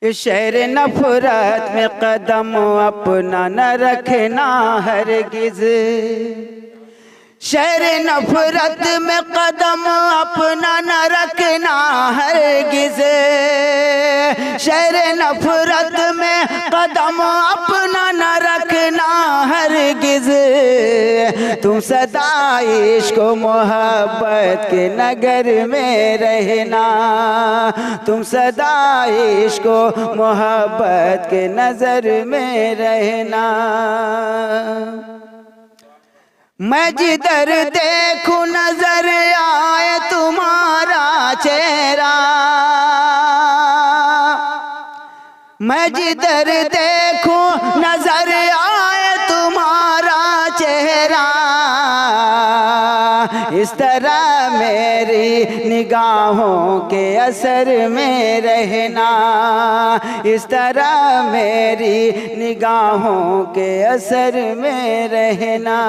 इस शहर नफरत में कदम अपना न रखना हरगिज़। शहर नफरत में कदम अपना न रखना हरगिज़। शहर नफरत में कदम अपना न रखना हरगिज़। तुम सदा इश्क व मोहब्बत के नगर में रहना। तुम सदा इश्क व मोहब्बत के नजर में रहना। मैं जिधर देखूं नजर आए तुम्हारा चेहरा। मैं जिधर देखूं नजर आए तुम्हारा चेहरा। इस तरह मेरी निगाहों के असर में रहना। इस तरह मेरी निगाहों के असर में रहना।